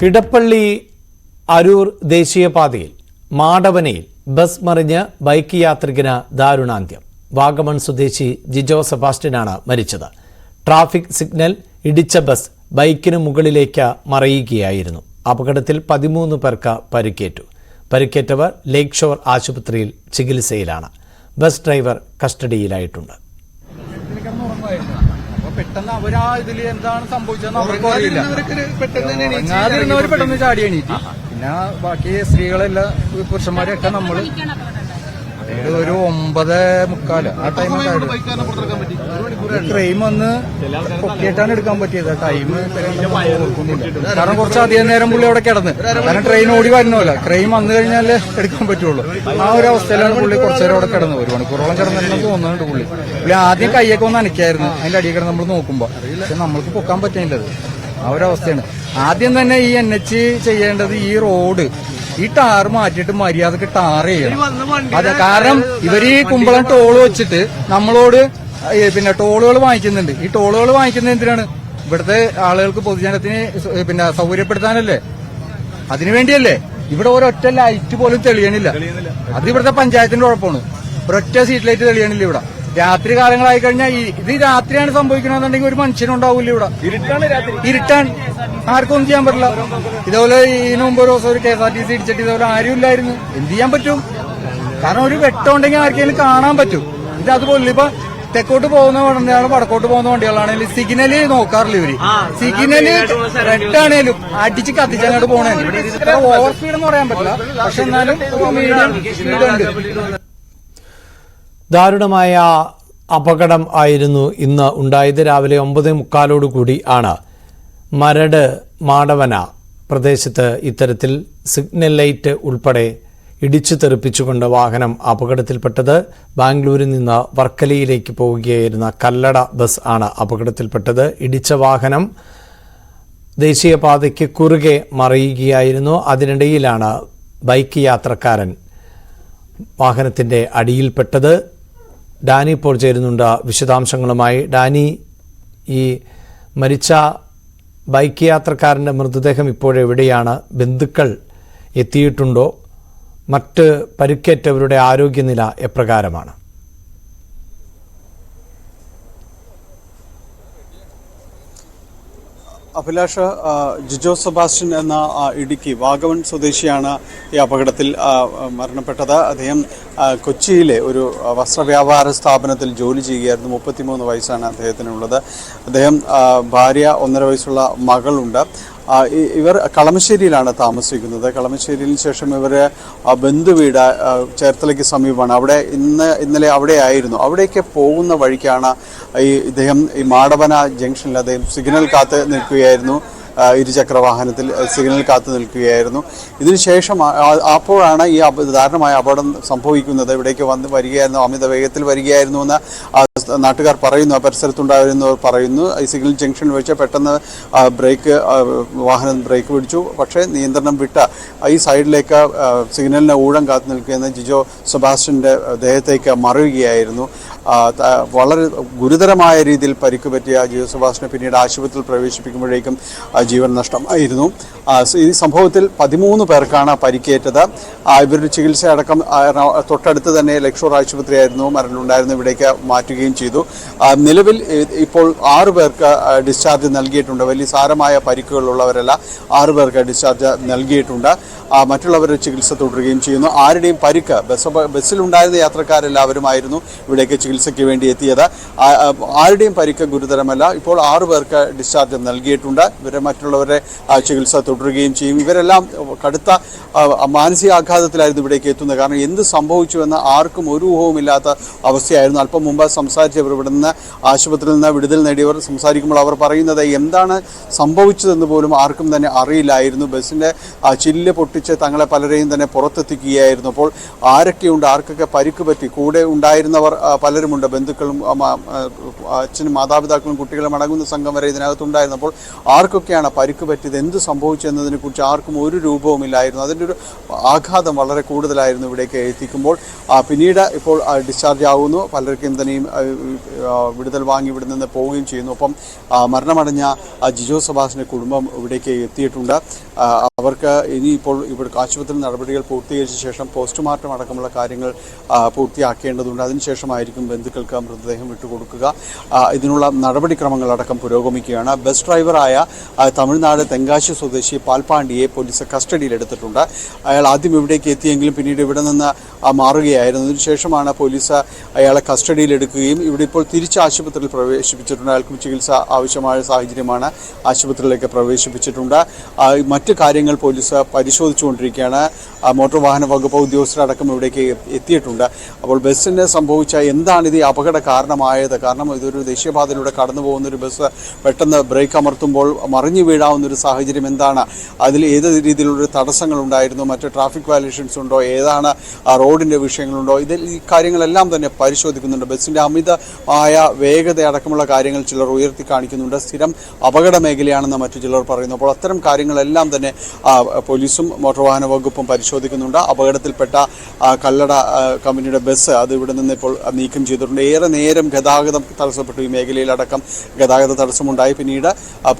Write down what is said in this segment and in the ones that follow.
ഇടപ്പള്ളി അരൂർ ദേശീയപാതയിൽ മാടവനയിൽ ബസ് മറിഞ്ഞ് ബൈക്ക് യാത്രികന് ദാരുണാന്ത്യം. വാഗമൺ സ്വദേശി ജിജോ സെബാസ്റ്റ്യനാണ് മരിച്ചത്. ട്രാഫിക് സിഗ്നൽ ഇടിച്ച ബസ് ബൈക്കിന് മുകളിലേക്ക് മറിയുകയായിരുന്നു. അപകടത്തിൽ 13 പേർക്ക് പരിക്കേറ്റു. പരിക്കേറ്റവർ ലേക്ക് ഷോർ ആശുപത്രിയിൽ ചികിത്സയിലാണ്. ബസ് ഡ്രൈവർ കസ്റ്റഡിയിലായിട്ടുണ്ട്. പെട്ടെന്ന് അവരാ ഇതില് എന്താണ് സംഭവിച്ചതെന്ന് അവർക്ക് അറിയില്ല. പെട്ടെന്ന് ചാടി എണീറ്റ്. പിന്നെ ബാക്കി സ്ത്രീകളെല്ലാം പുരുഷന്മാരെയൊക്കെ നമ്മള് ഒരു 9:45 ആ ടൈമിൽ ക്രെയിം വന്ന് പൊക്കിയിട്ടാണ് എടുക്കാൻ പറ്റിയത്. ടൈം കാരണം കുറച്ച് അധികം നേരം പുള്ളി അവിടെ കിടന്ന്, കാരണം ട്രെയിൻ ഓടി വരുന്നല്ല, ക്രെയിം വന്നു കഴിഞ്ഞാലേ എടുക്കാൻ പറ്റുള്ളൂ. ആ ഒരു അവസ്ഥയിലാണ് പുള്ളി കുറച്ചു നേരം അവിടെ കിടന്നത്. 1 മണിക്കൂറോളം കിടന്നിട്ടുണ്ടെന്ന് തോന്നുന്നുണ്ട്. പുള്ളി ആദ്യം കൈയൊക്കെ ഒന്ന് അനക്കായിരുന്നു. അതിന്റെ അടിയിൽ കിടന്ന് നമ്മൾ നോക്കുമ്പോ, പക്ഷെ നമ്മൾക്ക് പൊക്കാൻ പറ്റില്ലത്. ആ ഒരു അവസ്ഥയാണ്. ആദ്യം തന്നെ ഈ NH ചെയ്യേണ്ടത് ഈ റോഡ്, ഈ ടാർ മാറ്റിയിട്ട് മര്യാദക്ക് ടാർ ചെയ്യണം. അതെ, കാരണം ഇവർ ഈ കുമ്പളം ടോള് വെച്ചിട്ട് നമ്മളോട് പിന്നെ ടോളുകൾ വാങ്ങിക്കുന്നുണ്ട്. ഈ ടോളുകൾ വാങ്ങിക്കുന്നത് എന്തിനാണ്? ഇവിടുത്തെ ആളുകൾക്ക് പൊതുജനത്തിന് പിന്നെ സൗകര്യപ്പെടുത്താനല്ലേ, അതിനുവേണ്ടിയല്ലേ. ഇവിടെ ഒരൊറ്റ ലൈറ്റ് പോലും തെളിയണില്ല. അത് ഇവിടുത്തെ പഞ്ചായത്തിന്റെ കുഴപ്പമാണ്. ഒരൊറ്റ സ്ട്രീറ്റ് ലൈറ്റ് തെളിയണില്ല ഇവിടെ. രാത്രി കാലങ്ങളായി കഴിഞ്ഞാൽ ഇത് രാത്രിയാണ് സംഭവിക്കണമെന്നുണ്ടെങ്കിൽ ഒരു മനുഷ്യനുണ്ടാവില്ല ഇവിടെ. ഇരുട്ടാൻ ആർക്കൊന്നും ചെയ്യാൻ പറ്റില്ല. ഇതുപോലെ ഇതിനു മുമ്പ് ഒരു ദിവസം ഒരു KSRTC ഇടിച്ചിട്ട് ഇതുപോലെ ആരും ഇല്ലായിരുന്നു. എന്ത് ചെയ്യാൻ പറ്റും? കാരണം ഒരു വെട്ടം ഉണ്ടെങ്കിൽ ആർക്കെങ്കിലും കാണാൻ പറ്റും. ഇത് അതുപോലെ ഇപ്പൊ തെക്കോട്ട് പോകുന്ന വണ്ടിയാണ്, വടക്കോട്ട് പോകുന്ന വണ്ടികളാണെങ്കിലും സിഗ്നല് നോക്കാറില്ല ഇവര്. സിഗ്നല് റെഡാണേലും അടിച്ച് കത്തിച്ചങ്ങോട്ട് പോണേ. ഓവർ സ്പീഡ് എന്ന് പറയാൻ പറ്റില്ല, പക്ഷെ എന്നാലും ഒരു മീഡിയം സ്പീഡുണ്ട്. ദാരുണമായ അപകടം ആയിരുന്നു ഇന്ന് ഉണ്ടായത്. രാവിലെ 9:45 ആണ് മരട് മാടവന പ്രദേശത്ത് ഇത്തരത്തിൽ സിഗ്നൽ ലൈറ്റ് ഉൾപ്പെടെ ഇടിച്ചു തെറിപ്പിച്ചുകൊണ്ട് വാഹനം അപകടത്തിൽപ്പെട്ടത്. ബാംഗ്ലൂരിൽ നിന്ന് വർക്കലയിലേക്ക് പോവുകയായിരുന്ന കല്ലട ബസ് ആണ് അപകടത്തിൽപ്പെട്ടത്. ഇടിച്ച വാഹനം ദേശീയപാതയ്ക്ക് കുറുകെ മറിയുകയായിരുന്നു. അതിനിടയിലാണ് ബൈക്ക് യാത്രക്കാരൻ വാഹനത്തിൻ്റെ അടിയിൽപ്പെട്ടത്. ഡാനി ഇപ്പോൾ ചേരുന്നുണ്ട് വിശദാംശങ്ങളുമായി. ഡാനി, ഈ മരിച്ച ബൈക്ക് യാത്രക്കാരൻ്റെ മൃതദേഹം ഇപ്പോഴെവിടെയാണ്? ബന്ധുക്കൾ എത്തിയിട്ടുണ്ടോ? മറ്റ് പരിക്കേറ്റവരുടെ ആരോഗ്യനില എപ്രകാരമാണ്? അഭിലാഷ്, ജിജോ സെബാസ്റ്റ്യൻ എന്ന ഇടുക്കി വാഗമൺ സ്വദേശിയാണ് ഈ അപകടത്തിൽ മരണപ്പെട്ടത്. അദ്ദേഹം കൊച്ചിയിലെ ഒരു വസ്ത്രവ്യാപാര സ്ഥാപനത്തിൽ ജോലി ചെയ്യുകയായിരുന്നു. 33 വയസ്സാണ് അദ്ദേഹത്തിനുള്ളത്. അദ്ദേഹം ഭാര്യ, 1.5 വയസ്സുള്ള മകളുണ്ട്. ഇവർ കളമശ്ശേരിയിലാണ് താമസിക്കുന്നത്. കളമശ്ശേരിയിൽ ശേഷം ഇവർ ബന്ധുവീട് ചേർത്തലയ്ക്ക് സമീപമാണ്. അവിടെ ഇന്നലെ അവിടെ ആയിരുന്നു. അവിടേക്ക് പോകുന്ന വഴിക്കാണ് ഇദ്ദേഹം ഈ മാടവന ജംഗ്ഷനിൽ അദ്ദേഹം സിഗ്നൽ കാത്ത് നിൽക്കുകയായിരുന്നു. ഇരുചക്ര വാഹനത്തിൽ സിഗ്നൽ കാത്തു നിൽക്കുകയായിരുന്നു. ഇതിനുശേഷം അപ്പോഴാണ് ഈ ദാരുണമായ അപകടം സംഭവിക്കുന്നത്. ഇവിടേക്ക് വരികയായിരുന്നു, അമിത വേഗത്തിൽ വരികയായിരുന്നു എന്ന് നാട്ടുകാർ പറയുന്നു, പരിസരത്തുണ്ടായിരുന്നവർ പറയുന്നു. ഈ സിഗ്നൽ ജംഗ്ഷനിൽ വെച്ച് പെട്ടെന്ന് വാഹനം ബ്രേക്ക് പിടിച്ചു. പക്ഷേ നിയന്ത്രണം വിട്ട ഈ സൈഡിലേക്ക് സിഗ്നലിന് ഊഴം കാത്തു നിൽക്കുന്ന ജിജോ സെബാസ്റ്റ്യൻ്റെ ദേഹത്തേക്ക് മറിയുകയായിരുന്നു. വളരെ ഗുരുതരമായ രീതിയിൽ പരിക്ക് പറ്റിയ ജിജോ സെബാസ്റ്റ്യനെ പിന്നീട് ആശുപത്രിയിൽ പ്രവേശിപ്പിക്കുമ്പോഴേക്കും ജീവൻ നഷ്ടമായിരുന്നു. ഈ സംഭവത്തിൽ 13 പേർക്കാണ് പരിക്കേറ്റത്. ഇവരുടെ ചികിത്സ അടക്കം തൊട്ടടുത്ത് തന്നെ ലേക്ക് ഷോർ ആശുപത്രിയായിരുന്നു മരണമുണ്ടായിരുന്നു. ഇവിടേക്ക് മാറ്റുകയും ചെയ്തു. നിലവിൽ ഇപ്പോൾ 6 പേർക്ക് ഡിസ്ചാർജ് നൽകിയിട്ടുണ്ട്. വലിയ സാരമായ പരിക്കുകളുള്ളവരല്ല, 6 പേർക്ക് ഡിസ്ചാർജ് നൽകിയിട്ടുണ്ട്. മറ്റുള്ളവരുടെ ചികിത്സ തുടരുകയും ചെയ്യുന്നു. ആരുടെയും പരിക്ക് ബസ്സിലുണ്ടായിരുന്ന യാത്രക്കാരെല്ലാവരുമായിരുന്നു ഇവിടേക്ക് ചികിത്സയ്ക്ക് വേണ്ടി എത്തിയത്. ആരുടെയും പരിക്ക് ഗുരുതരമല്ല. ഇപ്പോൾ 6 പേർക്ക് ഡിസ്ചാർജ് നൽകിയിട്ടുണ്ട്. മറ്റുള്ളവരുടെ ചികിത്സ തുടരുകയും ചെയ്യും. ഇവരെല്ലാം കടുത്ത മാനസികാഘാതത്തിലായിരുന്നു ഇവിടേക്ക് എത്തുന്നത്. കാരണം എന്ത് സംഭവിച്ചുവെന്ന് ആർക്കും ഒരു ഊഹവുമില്ലാത്ത അവസ്ഥയായിരുന്നു. അല്പം മുമ്പ് സംസാരിച്ചവർ ഇവിടെ നിന്ന് ആശുപത്രിയിൽ നിന്ന് വിടുതൽ നേടിയവർ സംസാരിക്കുമ്പോൾ അവർ പറയുന്നത് എന്താണ് സംഭവിച്ചതെന്ന് പോലും ആർക്കും തന്നെ അറിയില്ലായിരുന്നു. ബസ്സിൻ്റെ ചില്ല് പൊട്ടിച്ച് തങ്ങളെ പലരെയും തന്നെ പുറത്തെത്തിക്കുകയായിരുന്നു. അപ്പോൾ ആരൊക്കെയുണ്ട്, ആർക്കൊക്കെ പരിക്ക് പറ്റി? കൂടെ ഉണ്ടായിരുന്നവർ പലരുമുണ്ട്. ബന്ധുക്കളും അച്ഛനും മാതാപിതാക്കളും കുട്ടികളും അടങ്ങുന്ന സംഘം വരെ ഇതിനകത്തുണ്ടായിരുന്നു. അപ്പോൾ ആർക്കൊക്കെയാണ് പരിക്ക് പറ്റിയത്, എന്ത് സംഭവിച്ചു എന്നതിനെക്കുറിച്ച് ആർക്കും ഒരു രൂപവുമില്ലായിരുന്നു. അതിൻ്റെ ഒരു ആഘാതം വളരെ കൂടുതലായിരുന്നു ഇവിടേക്ക് എത്തിക്കുമ്പോൾ. പിന്നീട് ഇപ്പോൾ ഡിസ്ചാർജ് ആകുന്നു. പലർക്കും തന്നെയും വിടുതൽ വാങ്ങി ഇവിടെ നിന്ന് പോവുകയും ചെയ്യുന്നു. ഒപ്പം മരണമടഞ്ഞ ജിജോ സെബാസ്റ്റ്യൻ്റെ കുടുംബം ഇവിടേക്ക് എത്തിയിട്ടുണ്ട്. അവർക്ക് ഇനിയിപ്പോൾ ഇവിടെ ആശുപത്രി നടപടികൾ പൂർത്തീകരിച്ച ശേഷം പോസ്റ്റ്മോർട്ടം അടക്കമുള്ള കാര്യങ്ങൾ പൂർത്തിയാക്കേണ്ടതുണ്ട്. അതിനുശേഷമായിരിക്കും ബന്ധുക്കൾക്ക് മൃതദേഹം വിട്ടുകൊടുക്കുക. ഇതിനുള്ള നടപടിക്രമങ്ങളടക്കം പുരോഗമിക്കുകയാണ്. ബസ് ഡ്രൈവറായ തമിഴ്നാട് തെങ്കാശി സ്വദേശി പാൽപാണ്ടിയെ പോലീസ് കസ്റ്റഡിയിലെടുത്തിട്ടുണ്ട്. അയാൾ ആദ്യം ഇവിടേക്ക് എത്തിയെങ്കിലും പിന്നീട് ഇവിടെ നിന്ന് മാറുകയായിരുന്നു. അതിനുശേഷമാണ് പോലീസ് അയാളെ കസ്റ്റഡിയിലെടുക്കുകയും ഇവിടെ ഇപ്പോൾ തിരിച്ച് ആശുപത്രിയിൽ പ്രവേശിപ്പിച്ചിട്ടുണ്ട്. അയാൾക്കും ചികിത്സ ആവശ്യമായ സാഹചര്യമാണ്. ആശുപത്രിയിലേക്ക് പ്രവേശിപ്പിച്ചിട്ടുണ്ട്. മറ്റ് കാര്യങ്ങൾ പോലീസ് പരിശോധിച്ചുകൊണ്ടിരിക്കുകയാണ്. മോട്ടോർ വാഹന വകുപ്പ് ഉദ്യോഗസ്ഥരടക്കം ഇവിടേക്ക് എത്തിയിട്ടുണ്ട്. അപ്പോൾ ബസ്സിന് സംഭവിച്ച എന്താണിത് അപകട കാരണമായത്? കാരണം ഇതൊരു ദേശീയപാതയിലൂടെ കടന്നു പോകുന്നൊരു ബസ് പെട്ടെന്ന് ബ്രേക്ക് അമർത്തുമ്പോൾ മറിഞ്ഞു വീഴാവുന്നൊരു സാഹചര്യം എന്താണ്? അതിൽ ഏത് രീതിയിലുള്ള തടസ്സങ്ങളുണ്ടായിരുന്നു? മറ്റ് ട്രാഫിക് വയലേഷൻസ് ഉണ്ടോ? ഏതാണ് റോഡിൻ്റെ വിഷയങ്ങളുണ്ടോ? ഈ കാര്യങ്ങളെല്ലാം തന്നെ പരിശോധിക്കുന്നുണ്ട്. ബസ്സിൻ്റെ അമിതമായ വേഗത അടക്കമുള്ള കാര്യങ്ങൾ ചിലർ ഉയർത്തി കാണിക്കുന്നുണ്ട്. സ്ഥിരം അപകട മേഖലയാണെന്ന് മറ്റു ചിലർ പറയുന്നു. അപ്പോൾ അത്തരം കാര്യങ്ങളെല്ലാം തന്നെ പോലീസും മോട്ടോർ വാഹന വകുപ്പും പരിശോധിക്കുന്നുണ്ട്. അപകടത്തിൽപ്പെട്ട കല്ലട കമ്പനിയുടെ ബസ് അത് ഇവിടെ നിന്ന് ഇപ്പോൾ നീക്കം ചെയ്തിട്ടുണ്ട്. ഏറെ നേരം ഗതാഗതം തടസ്സപ്പെട്ടു. ഈ മേഖലയിലടക്കം ഗതാഗത തടസ്സമുണ്ടായി. പിന്നീട്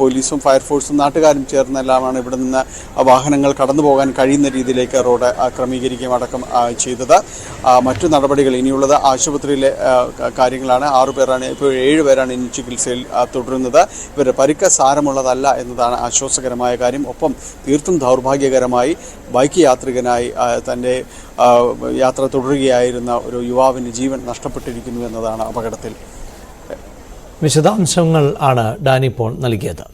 പോലീസും ഫയർഫോഴ്സും നാട്ടുകാരും ചേർന്നെല്ലാമാണ് ഇവിടെ നിന്ന് വാഹനങ്ങൾ കടന്നു പോകാൻ കഴിയുന്ന രീതിയിലേക്ക് റോഡ് ക്രമീകരിക്കുകയും അടക്കം ചെയ്തത്. മറ്റു നടപടികൾ ഇനിയുള്ളത് ആശുപത്രിയിലെ കാര്യങ്ങളാണ്. 6 പേരാണ്, ഇപ്പോൾ 7 പേരാണ് ഇനി ചികിത്സയിൽ തുടരുന്നത്. ഇവരുടെ പരിക്ക് സാരമുള്ളതല്ല എന്നതാണ് ആശ്വാസകരമായ കാര്യം. ഒപ്പം തീർത്തും ദൗർഭാഗ്യകരമായി ബൈക്ക് യാത്രികനായി തൻ്റെ യാത്ര തുടരുകയായിരുന്ന ഒരു യുവാവിന് ജീവൻ നഷ്ടപ്പെട്ടിരിക്കുന്നു എന്നതാണ് അപകടത്തിൽ. വിശദാംശങ്ങൾ ആണ് ഡാനി പോൾ നൽകിയത്.